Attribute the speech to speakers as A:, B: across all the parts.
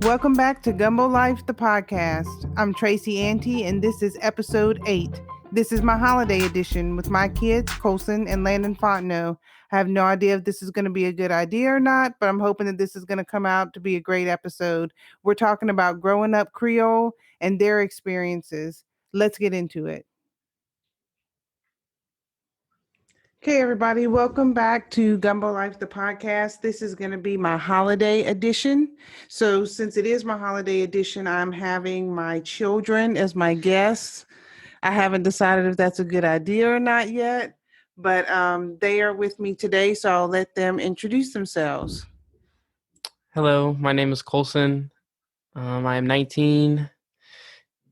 A: Welcome back to Gumbo Life, the podcast. I'm Tracy Ante, and this is episode 8. This is my holiday edition with my kids, Colson and Landon Fontenot. I have no idea if this is going to be a good idea or not, but I'm hoping that this is going to come out to be a great episode. We're talking about growing up Creole and their experiences. Let's get into it. Okay, everybody, welcome back to Gumbo Life, the podcast. This is going to be my holiday edition. So since it is my holiday edition, I'm having my children as my guests. I haven't decided if that's a good idea or not yet, but they are with me today, so I'll let them introduce themselves.
B: Hello, my name is Colson. I am 19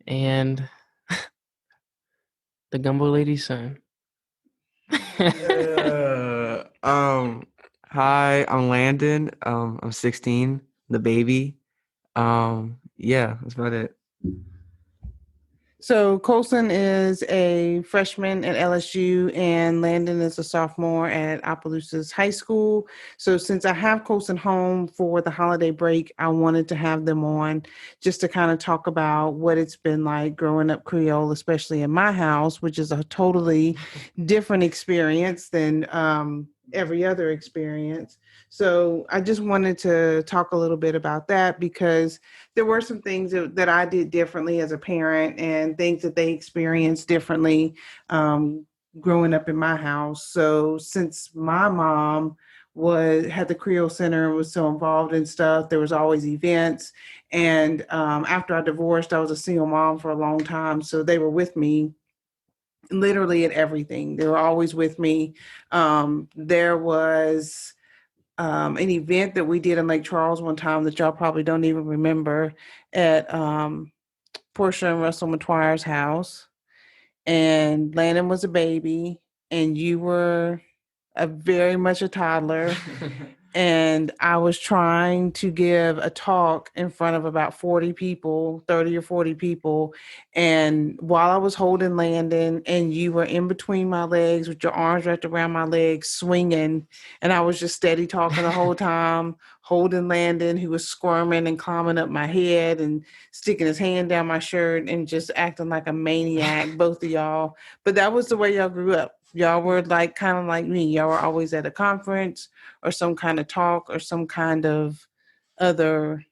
B: and the Gumbo Lady's son.
C: Hi, I'm Landon. I'm 16, the baby. Yeah, that's about it.
A: So Colson is a freshman at LSU and Landon is a sophomore at Opelousas High School. So since I have Colson home for the holiday break, I wanted to have them on just to kind of talk about what it's been like growing up Creole, especially in my house, which is a totally different experience than every other experience. So I just wanted to talk a little bit about that because there were some things that I did differently as a parent and things that they experienced differently growing up in my house. So since my mom had the Creole Center and was so involved in stuff, there was always events. And after I divorced, I was a single mom for a long time. So they were with me literally at everything. They were always with me. There was an event that we did in Lake Charles one time that y'all probably don't even remember at Portia and Russell Matoire's house. And Landon was a baby and you were very much a toddler. And I was trying to give a talk in front of about 40 people, 30 or 40 people. And while I was holding Landon and you were in between my legs with your arms wrapped around my legs, swinging. And I was just steady talking the whole time, holding Landon, who was squirming and climbing up my head and sticking his hand down my shirt and just acting like a maniac, both of y'all. But that was the way y'all grew up. Y'all were kind of like me. Y'all were always at a conference or some kind of talk or some kind of other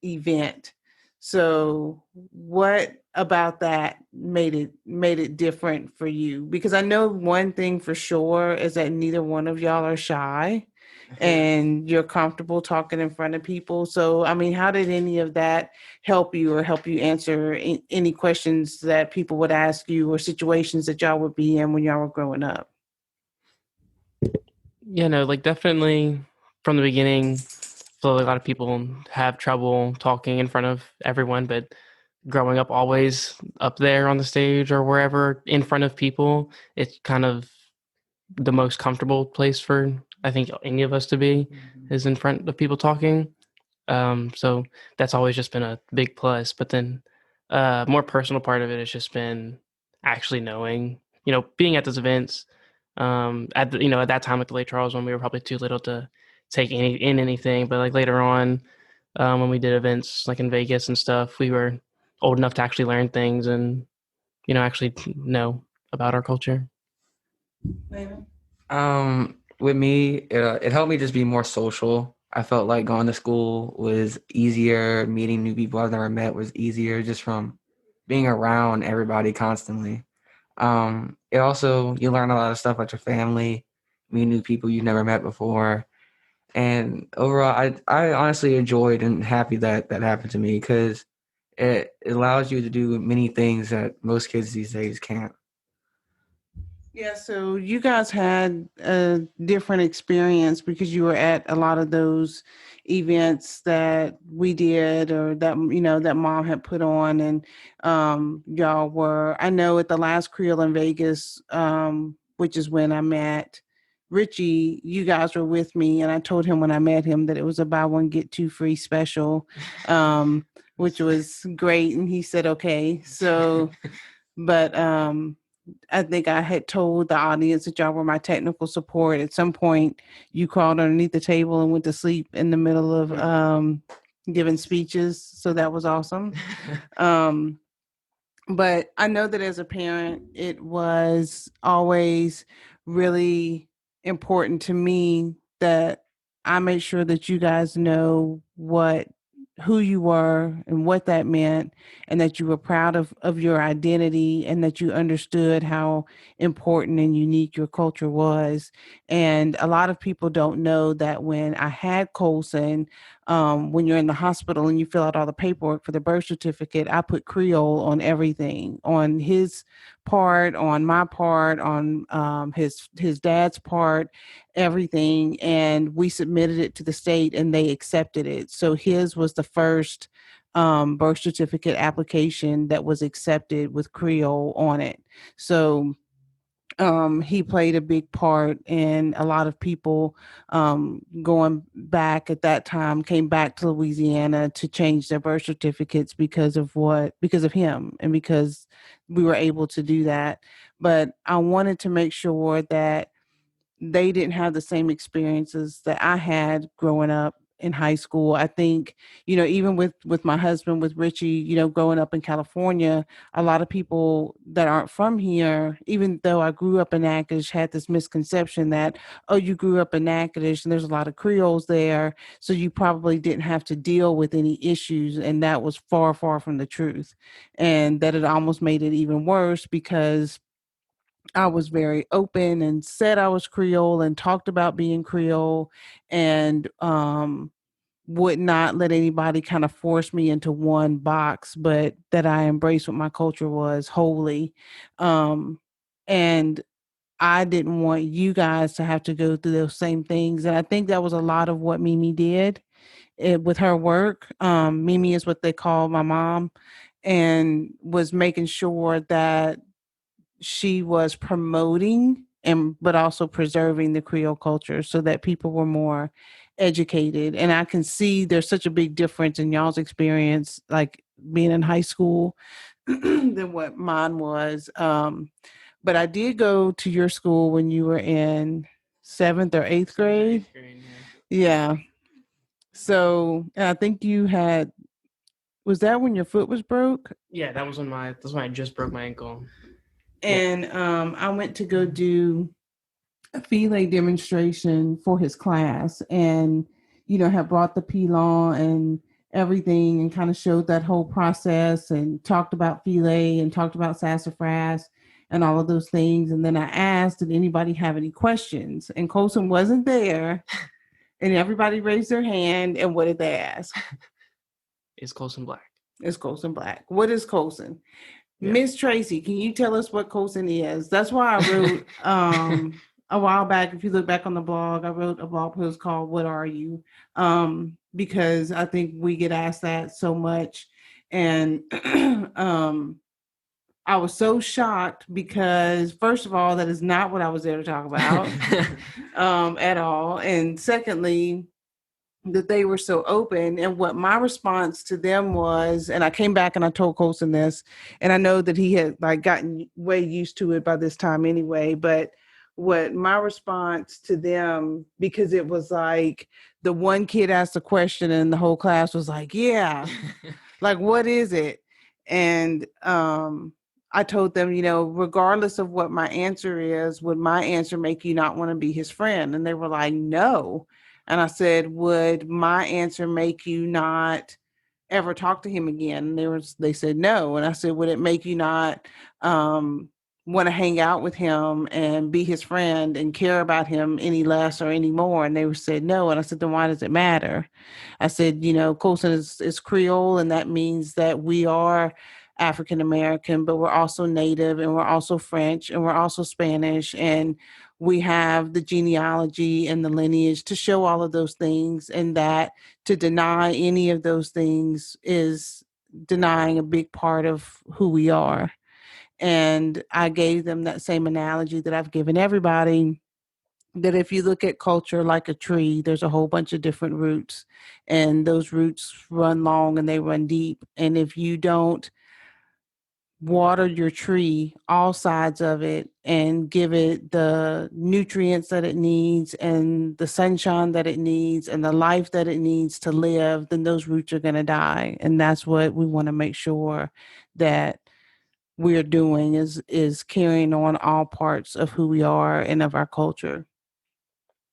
A: event. So what about that made it different for you? Because I know one thing for sure is that neither one of y'all are shy and you're comfortable talking in front of people. So, I mean, how did any of that help you or help you answer any questions that people would ask you or situations that y'all would be in when y'all were growing up?
B: Yeah, no, definitely from the beginning, I feel like a lot of people have trouble talking in front of everyone, but growing up always up there on the stage or wherever in front of people, it's kind of the most comfortable place for, I think, any of us to be is in front of people talking. So that's always just been a big plus. But then more personal part of it has just been actually knowing, being at those events at that time at the Lake Charles when we were probably too little to take anything. But later on when we did events like in Vegas and stuff, we were old enough to actually learn things and, actually know about our culture.
C: With me, it helped me just be more social. I felt like going to school was easier. Meeting new people I've never met was easier just from being around everybody constantly. It also, you learn a lot of stuff about your family, meet new people you've never met before. And overall, I honestly enjoyed and happy that happened to me because it allows you to do many things that most kids these days can't.
A: Yeah, so you guys had a different experience because you were at a lot of those events that we did or that, that mom had put on and y'all were, I know at the last Creole in Vegas, which is when I met Richie, you guys were with me and I told him when I met him that it was a buy one, get two free special, which was great. And he said, okay. So, but I think I had told the audience that y'all were my technical support. At some point, you crawled underneath the table and went to sleep in the middle of, giving speeches. So that was awesome. But I know that as a parent, it was always really important to me that I made sure that you guys know who you were and what that meant, and that you were proud of your identity, and that you understood how important and unique your culture was. And a lot of people don't know that when I had Colson, when you're in the hospital and you fill out all the paperwork for the birth certificate, I put Creole on everything, on his part, on my part, on his dad's part, everything. And we submitted it to the state and they accepted it. So his was the first birth certificate application that was accepted with Creole on it. So he played a big part in a lot of people going back at that time, came back to Louisiana to change their birth certificates because of him, and because we were able to do that. But I wanted to make sure that they didn't have the same experiences that I had growing up in high school. I think, even with my husband, with Richie, growing up in California, a lot of people that aren't from here, even though I grew up in Natchitoches, had this misconception that, oh, you grew up in Natchitoches and there's a lot of Creoles there, so you probably didn't have to deal with any issues. And that was far, far from the truth. And that it almost made it even worse because I was very open and said I was Creole and talked about being Creole, and would not let anybody kind of force me into one box, but that I embraced what my culture was wholly. And I didn't want you guys to have to go through those same things. And I think that was a lot of what Mimi did with her work. Mimi is what they call my mom, and was making sure that she was promoting and but also preserving the Creole culture so that people were more educated. And I can see there's such a big difference in y'all's experience, like being in high school, than what mine was. But I did go to your school when you were in seventh or eighth grade. Yeah. So and I think you had, was that when your foot was broke?
B: Yeah, that's when I just broke my ankle.
A: And I went to go do a fillet demonstration for his class, and have brought the pilon and everything, and kind of showed that whole process, and talked about fillet and talked about sassafras and all of those things. And then I asked, did anybody have any questions? And Colson wasn't there, and everybody raised their hand. And what did they ask?
B: Is Colson black?
A: Is Colson black? What is Colson?
B: Yeah.
A: Miss Tracy, can you tell us what Colson is? That's why I wrote a while back, if you look back on the blog, I wrote a blog post called What Are You? Because I think we get asked that so much. And I was so shocked because, first of all, that is not what I was there to talk about at all. And secondly, that they were so open. And what my response to them was, and I came back and I told Colson this, and I know that he had like gotten way used to it by this time anyway, but what my response to them, because it was like the one kid asked a question and the whole class was like, yeah, like, what is it? And I told them, regardless of what my answer is, would my answer make you not want to be his friend? And they were like, no. And I said, would my answer make you not ever talk to him again? And they said no. And I said, would it make you not want to hang out with him and be his friend and care about him any less or any more? And they said no. And I said, then why does it matter? I said, Colson is Creole, and that means that we are African American, but we're also Native, and we're also French, and we're also Spanish, and we have the genealogy and the lineage to show all of those things, and that to deny any of those things is denying a big part of who we are. And I gave them that same analogy that I've given everybody, that if you look at culture like a tree, there's a whole bunch of different roots, and those roots run long and they run deep. And if you don't water your tree, all sides of it, and give it the nutrients that it needs and the sunshine that it needs and the life that it needs to live, then those roots are going to die. And that's what we want to make sure that we're doing is carrying on all parts of who we are and of our culture.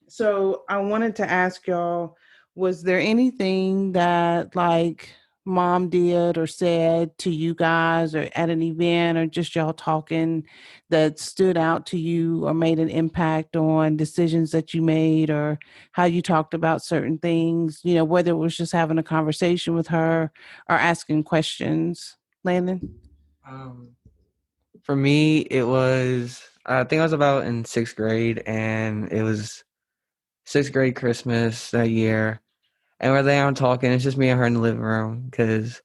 A: So I wanted to ask y'all, was there anything that like mom did or said to you guys or at an event or just y'all talking that stood out to you or made an impact on decisions that you made or how you talked about certain things, whether it was just having a conversation with her or asking questions? Landon?
C: Um, for me, it was, I think I was about in sixth grade, and it was sixth grade Christmas that year. And we're there, I'm talking. It's just me and her in the living room because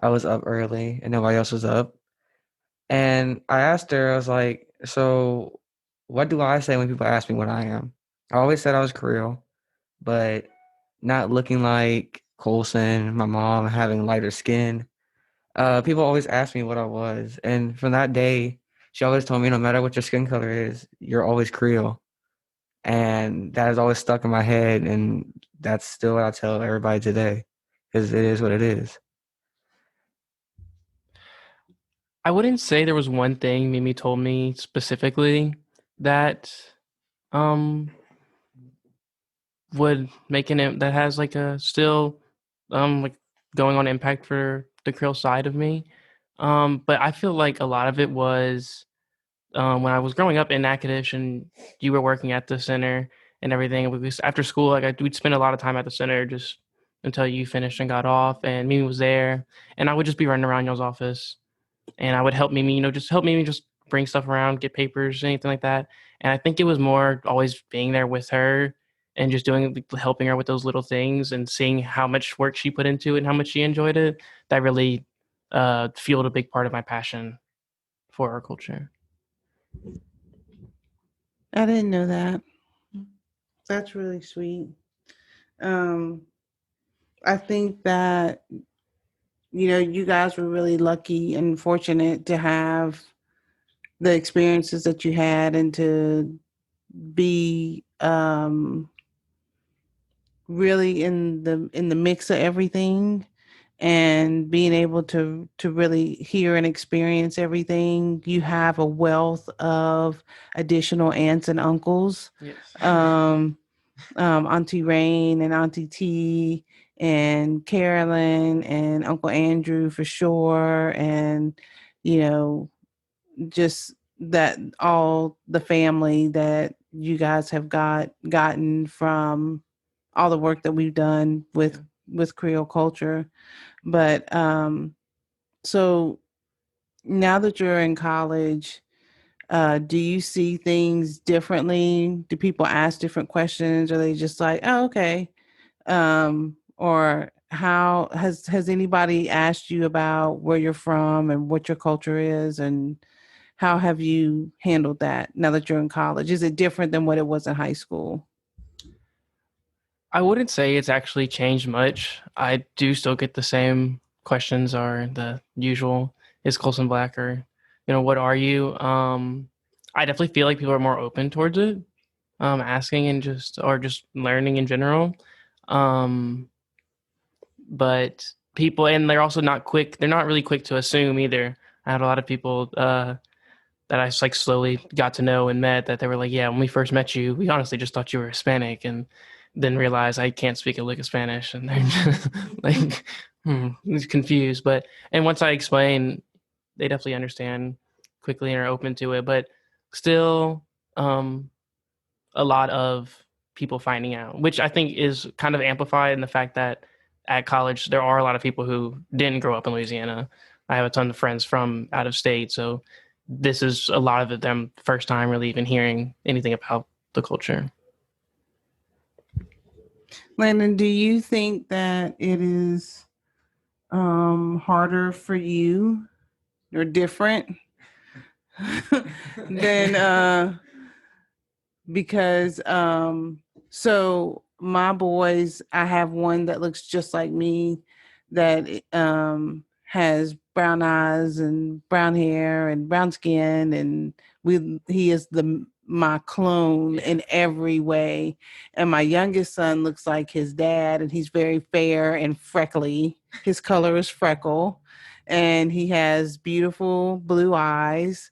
C: I was up early and nobody else was up. And I asked her, I was like, so what do I say when people ask me what I am? I always said I was Creole, but not looking like Colson, my mom having lighter skin. People always ask me what I was. And from that day, she always told me no matter what your skin color is, you're always Creole. And that has always stuck in my head. And that's still what I tell everybody today because it is what it is.
B: I wouldn't say there was one thing Mimi told me specifically that um would make that has like a still like going on impact for the Creole side of me. But I feel like a lot of it was when I was growing up in Natchitoches and you were working at the center and everything. After school, we'd spend a lot of time at the center just until you finished and got off, and Mimi was there, and I would just be running around y'all's office, and I would help Mimi, just help Mimi just bring stuff around, get papers, anything like that. And I think it was more always being there with her and just helping her with those little things and seeing how much work she put into it and how much she enjoyed it. That really fueled a big part of my passion for our culture.
A: I didn't know that. That's really sweet. Um, I think that, you guys were really lucky and fortunate to have the experiences that you had and to be really in the mix of everything and being able to really hear and experience everything. You have a wealth of additional aunts and uncles.
B: Yes.
A: Auntie Rain and Auntie T and Carolyn and Uncle Andrew for sure. And, just that all the family that you guys have gotten from all the work that we've done with Creole culture. But so now that you're in college, do you see things differently? Do people ask different questions? Or are they just like, oh, okay? Or how has anybody asked you about where you're from and what your culture is, and how have you handled that now that you're in college? Is it different than what it was in high school?
B: I wouldn't say it's actually changed much. I do still get the same questions or the usual, is Colson black or, what are you? I definitely feel like people are more open towards it, asking and just learning in general. But people, and they're also not quick. They're not really quick to assume either. I had a lot of people that I like slowly got to know and met that they were like, yeah, when we first met you, we honestly just thought you were Hispanic, and then realize I can't speak a lick of Spanish, and they're just like confused. And once I explain, they definitely understand quickly and are open to it. But still, a lot of people finding out, which I think is kind of amplified in the fact that at college there are a lot of people who didn't grow up in Louisiana. I have a ton of friends from out of state, so this is a lot of them first time really even hearing anything about the culture.
A: Landon, do you think that it is harder for you or different than because so my boys, I have one that looks just like me that has brown eyes and brown hair and brown skin, and he is my clone in every way. And my youngest son looks like his dad, and he's very fair and freckly. His color is freckle, and he has beautiful blue eyes.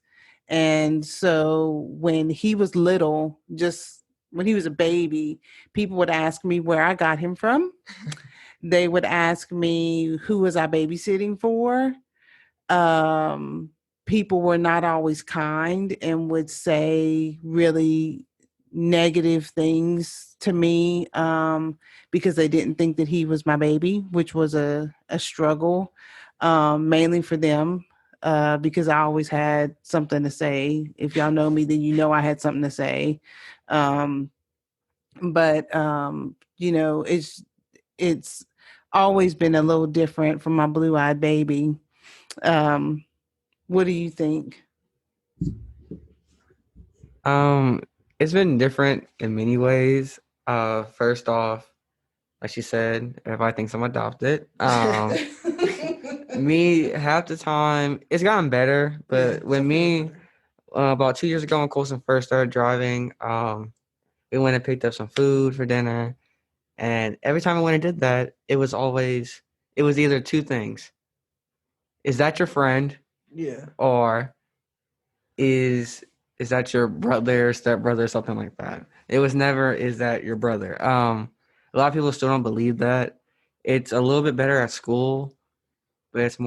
A: And so when he was little, just when he was a baby, people would ask me where I got him from. They would ask me who was I babysitting for. Um, People were not always kind and would say really negative things to me, because they didn't think that he was my baby, which was a struggle, mainly for them, because I always had something to say. If y'all know me, then you know I had something to say. Um, but it's always been a little different from my blue-eyed baby. What do you think?
C: It's been different in many ways. First off, like she said, everybody thinks I'm adopted. Me, half the time, it's gotten better, but when me, about 2 years ago when Colson first started driving, we went and picked up some food for dinner, and every time I went and did that, it was either two things. Is that your friend?
A: Yeah.
C: Or is that your brother, stepbrother, something like that? It was never, is that your brother? A lot of people still don't believe that. It's a little bit better at school, but it's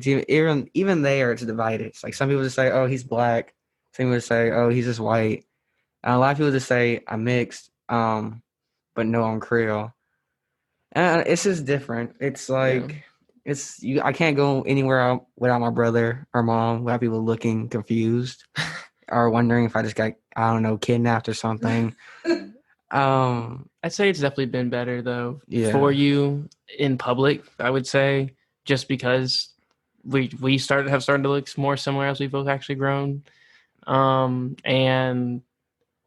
C: even there, it's divided. It's like some people just say, oh, he's black. Some people just say, oh, he's just white. And a lot of people just say I'm mixed, but no, I'm Creole. And it's just different. It's like I can't go anywhere out without my brother or mom without people looking confused or wondering if I just got, I don't know, kidnapped or something.
B: I'd say it's definitely been better though
C: Yeah.
B: for you in public. I would say just because we have started to look more similar as we've both actually grown, and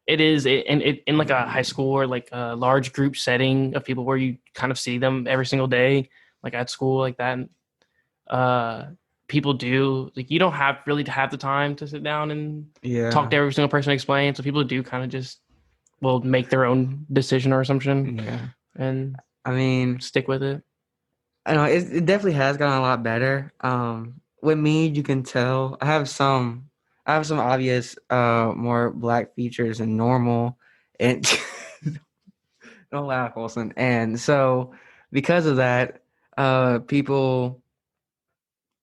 B: it is in like a high school or like a large group setting of people where you kind of see them every single day, like at school like that. People do, like, you don't have really to have the time to sit down and talk to every single person and explain. So people do kind of just will make their own decision or assumption.
C: Yeah.
B: And
C: I mean,
B: stick with it.
C: I know it definitely has gotten a lot better. With me, you can tell I have some obvious more black features than normal, and don't laugh, Wilson. And so because of that, people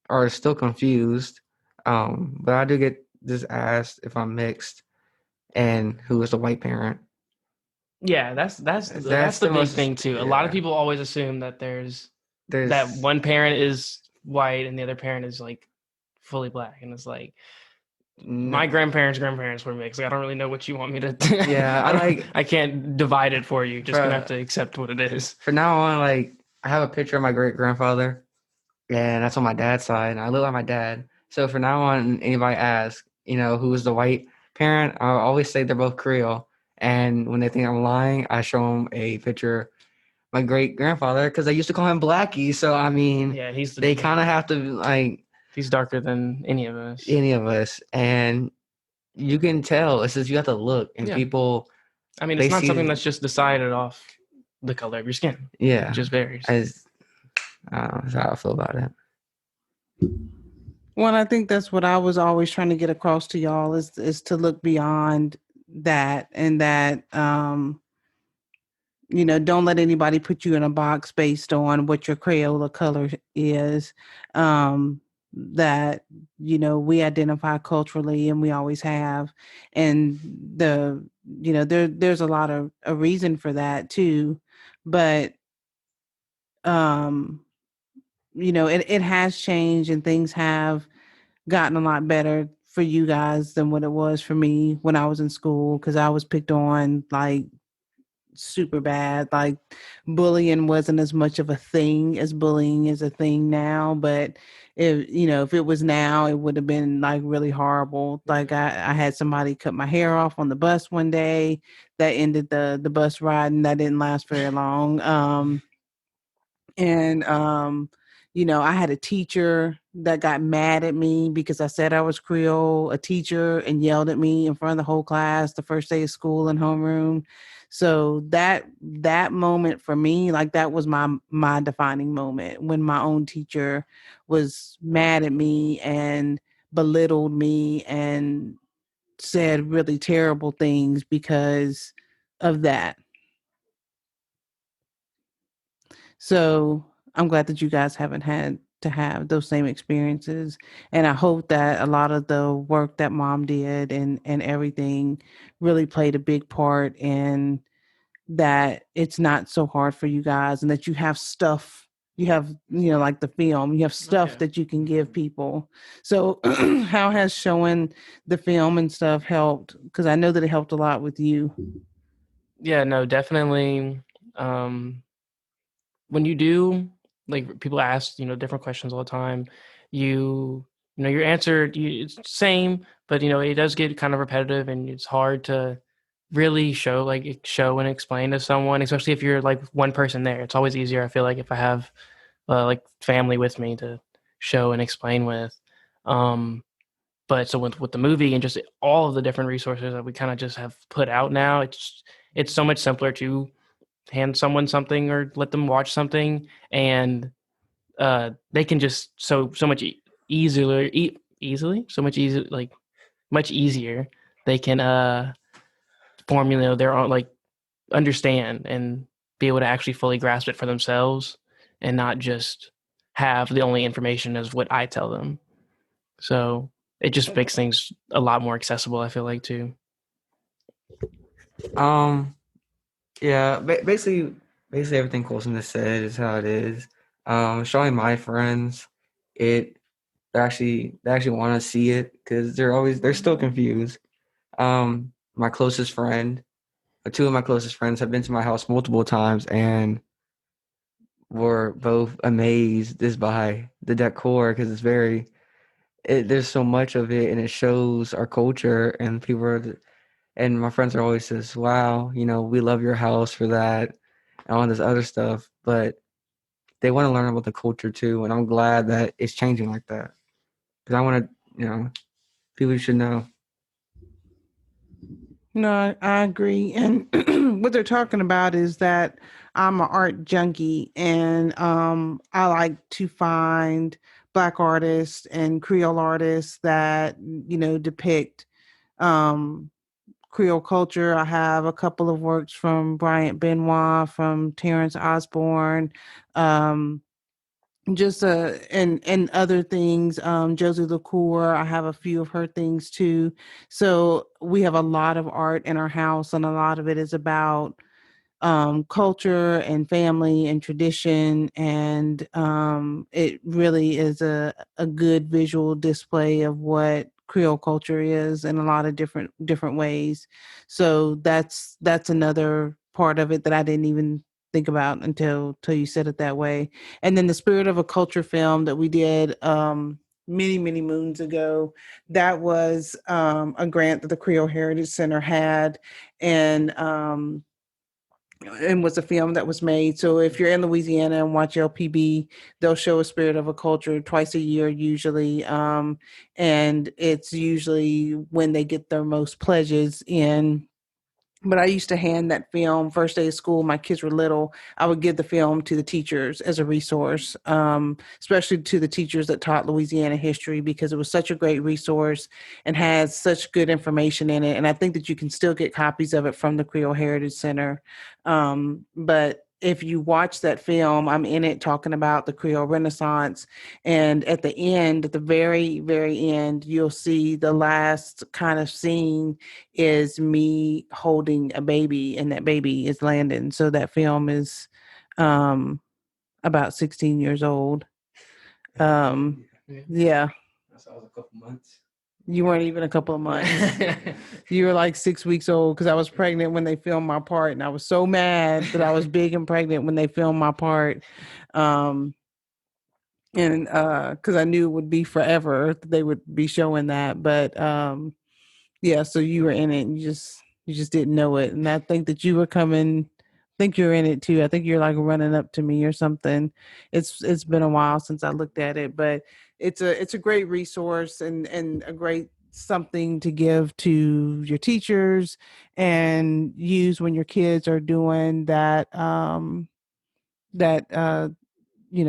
C: are still confused. But I do get just asked if I'm mixed and who is the white parent.
B: Yeah, that's the big thing too. A lot of people always assume that there's that one parent is white and the other parent is like fully black, and it's like my grandparents were mixed. Like, I don't really know what you want me to.
C: Yeah,
B: I can't divide it for you. Just gonna have to accept what it is.
C: For now on, like, I have a picture of my great grandfather, and that's on my dad's side, and I live with my dad. So for now on, anybody asks, who's the white parent, I always say they're both Creole. And when they think I'm lying, I show them a picture of my great grandfather because I used to call him Blackie. So I mean,
B: yeah,
C: they kind of have to, like,
B: he's darker than any of us.
C: And you can tell. It's just you have to look, and people.
B: I mean, it's not something that's just decided off the color of your skin.
C: Yeah,
B: it just varies.
C: That's how I feel about it.
A: Well, I think that's what I was always trying to get across to y'all is to look beyond that, and that don't let anybody put you in a box based on what your Crayola color is. That we identify culturally, and we always have, and there's a lot of a reason for that too, but it has changed, and things have gotten a lot better for you guys than what it was for me when I was in school, because I was picked on like super bad. Like, bullying wasn't as much of a thing as bullying is a thing now, but if it was now, it would have been like really horrible. Like, I had somebody cut my hair off on the bus one day that ended the bus ride, and that didn't last very long. And I had a teacher that got mad at me because I said I was Creole, a teacher, and yelled at me in front of the whole class the first day of school in homeroom. So that moment for me, like that was my defining moment when my own teacher was mad at me and belittled me and said really terrible things because of that. So I'm glad that you guys haven't had to have those same experiences. And I hope that a lot of the work that mom did and everything really played a big part in that it's not so hard for you guys and that you have stuff. You have, like the film, you have stuff that you can give people. So how has showing the film and stuff helped? Because I know that it helped a lot with you.
B: Yeah, no, definitely. When you do, like people ask, different questions all the time, your answer, it's the same, but it does get kind of repetitive and it's hard to really show and explain to someone, especially if you're like one person there. It's always easier, I feel like, if I have like family with me to show and explain with. Um, but so with the movie and just all of the different resources that we kind of just have put out now, it's so much simpler to hand someone something or let them watch something, and they can just so much easily so much easy like much easier they can formulate their own, like, understand and be able to actually fully grasp it for themselves and not just have the only information as what I tell them. So it just makes things a lot more accessible, I feel like, too.
C: Um, yeah, basically everything Colson has said is how it is. Showing my friends, it they actually want to see it because they're still confused. My closest friend, two of my closest friends have been to my house multiple times and were both amazed just by the decor because there's so much of it and it shows our culture and and my friends are always says, wow, we love your house for that and all this other stuff, but they want to learn about the culture too, and I'm glad that it's changing like that because I want to, people should know.
A: No, I agree. And what they're talking about is that I'm an art junkie and I like to find Black artists and Creole artists that, depict um, Creole culture. I have a couple of works from Bryant Benoit, from Terrence Osborne. Um, just and other things, Josie LaCour, I have a few of her things too. So we have a lot of art in our house and a lot of it is about culture and family and tradition, and it really is a good visual display of what Creole culture is in a lot of different ways. So that's another part of it that I didn't even think about until you said it that way. And then the Spirit of a Culture film that we did many moons ago, that was a grant that the Creole Heritage Center had, and was a film that was made. So if you're in Louisiana and watch LPB, they'll show A Spirit of a Culture twice a year usually. And it's usually when they get their most pledges in. But I used to hand that film first day of school. My kids were little. I would give the film to the teachers as a resource, especially to the teachers that taught Louisiana history, because it was such a great resource and has such good information in it. And I think that you can still get copies of it from the Creole Heritage Center. But if you watch that film, I'm in it talking about the Creole Renaissance. And at the end, at the very, very end, you'll see the last kind of scene is me holding a baby, and that baby is Landon. So that film is um, about 16 years old. Yeah.
C: So I was a couple months.
A: You weren't even a couple of months. You were like 6 weeks old because I was pregnant when they filmed my part, and I was so mad that I was big and pregnant when they filmed my part. Um, and because I knew it would be forever, they would be showing that. But yeah, so you were in it, and you just didn't know it. And I think that you were coming think you're in it too. I think you're like running up to me or something. It's been a while since I looked at it, but it's a great resource and a great something to give to your teachers and use when your kids are doing that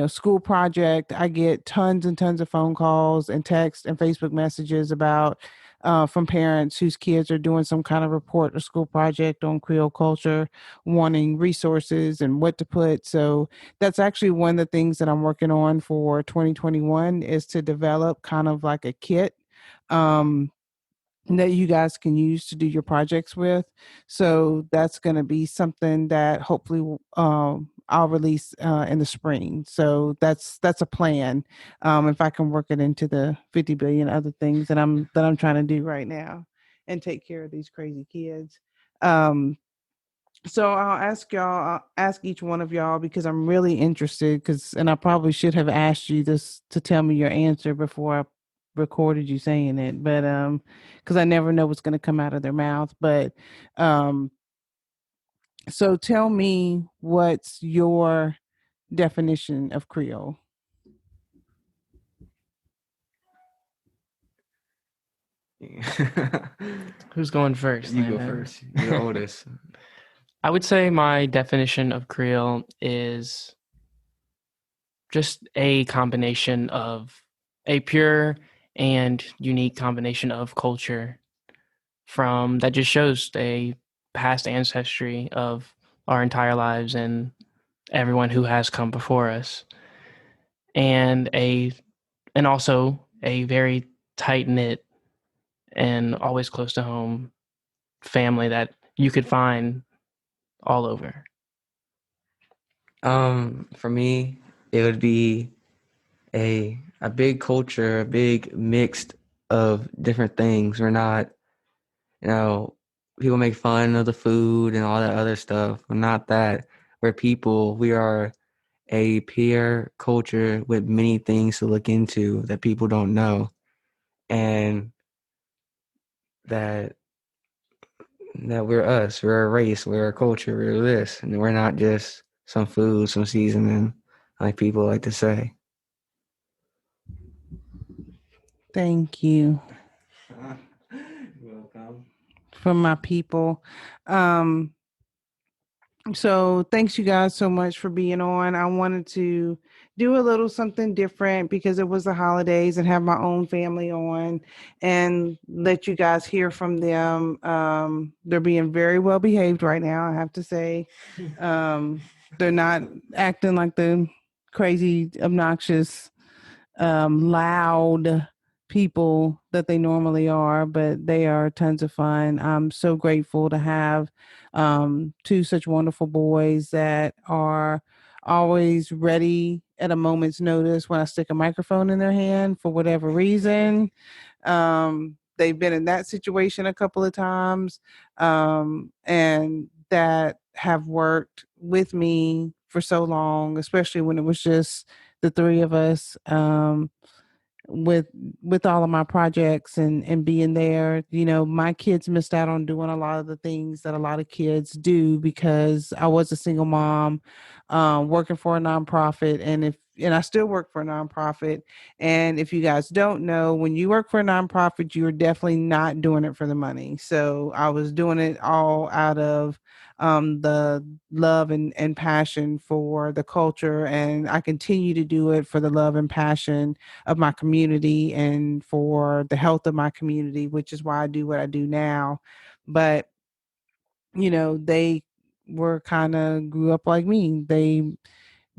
A: school project. I get tons and tons of phone calls and text and Facebook messages about from parents whose kids are doing some kind of report or school project on Creole culture, wanting resources and what to put. So that's actually one of the things that I'm working on for 2021 is to develop kind of like a kit. Um, that you guys can use to do your projects with. So that's going to be something that hopefully I'll release in the spring. So that's a plan. If I can work it into the 50 billion other things that I'm trying to do right now and take care of these crazy kids. Um, so I'll ask each one of y'all because I'm really interested and I probably should have asked you this to tell me your answer before I recorded you saying it, but because I never know what's going to come out of their mouth. But um, so tell me what's your definition of Creole?
B: Who's going first?
C: You go
B: Landon?
C: first. You're the oldest.
B: I would say my definition of Creole is just a combination of a pure and unique combination of culture from that just shows a past ancestry of our entire lives and everyone who has come before us, and also a very tight knit and always close to home family that you could find all over.
C: For me, it would be a big culture, a big mixed of different things. We're not, you know, people make fun of the food and all that other stuff. We're not that. We're people. We are a peer culture with many things to look into that people don't know, and that we're us. We're a race. We're a culture. We're this, and we're not just some food, some seasoning, like people like to say.
A: Thank you.
C: Welcome.
A: From my people. Um, So thanks you guys so much for being on. I wanted to do a little something different because it was the holidays and have my own family on and let you guys hear from them. They're being very well behaved right now, I have to say. They're not acting like the crazy, obnoxious loud people that they normally are, but they are tons of fun. I'm so grateful to have two such wonderful boys that are always ready at a moment's notice when I stick a microphone in their hand for whatever reason. They've been in that situation a couple of times, and that have worked with me for so long, especially when it was just the three of us. With all of my projects and being there, my kids missed out on doing a lot of the things that a lot of kids do because I was a single mom, working for a nonprofit, and I still work for a nonprofit. And if you guys don't know, when you work for a nonprofit, you're definitely not doing it for the money. So I was doing it all out of the love and passion for the culture, and I continue to do it for the love and passion of my community and for the health of my community, which is why I do what I do now. But, they were kind of grew up like me. They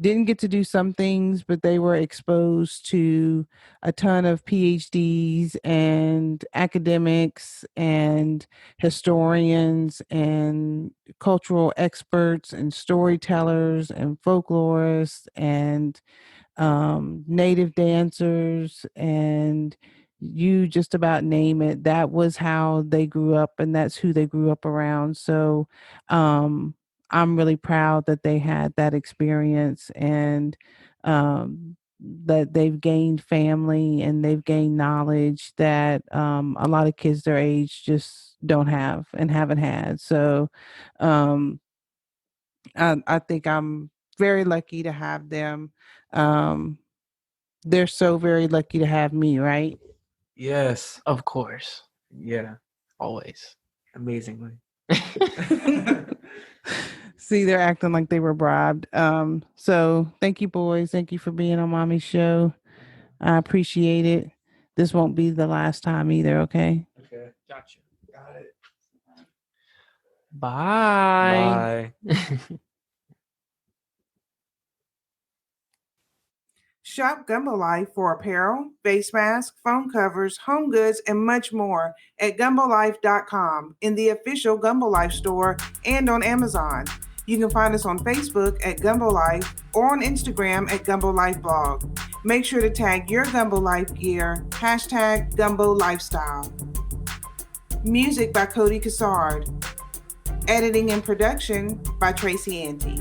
A: didn't get to do some things, but they were exposed to a ton of PhDs and academics and historians and cultural experts and storytellers and folklorists and native dancers, and you just about name it. That was how they grew up, and that's who they grew up around. So I'm really proud that they had that experience and that they've gained family and they've gained knowledge that a lot of kids their age just don't have and haven't had. So I think I'm very lucky to have them. Um, they're so very lucky to have me, right?
C: Yes.
B: Of course.
C: Yeah.
B: Always.
C: Amazingly.
A: See, they're acting like they were bribed. So thank you, boys. Thank you for being on Mommy's show. I appreciate it. This won't be the last time either, okay?
C: Okay. Gotcha. Got it.
B: Bye.
C: Bye.
A: Shop Gumbo Life for apparel, face masks, phone covers, home goods, and much more at gumbolife.com, in the official Gumbo Life store, and on Amazon. You can find us on Facebook at Gumbo Life or on Instagram at Gumbo Life Blog. Make sure to tag your Gumbo Life gear, hashtag Gumbo Lifestyle. Music by Cody Cassard. Editing and production by Tracy Ante.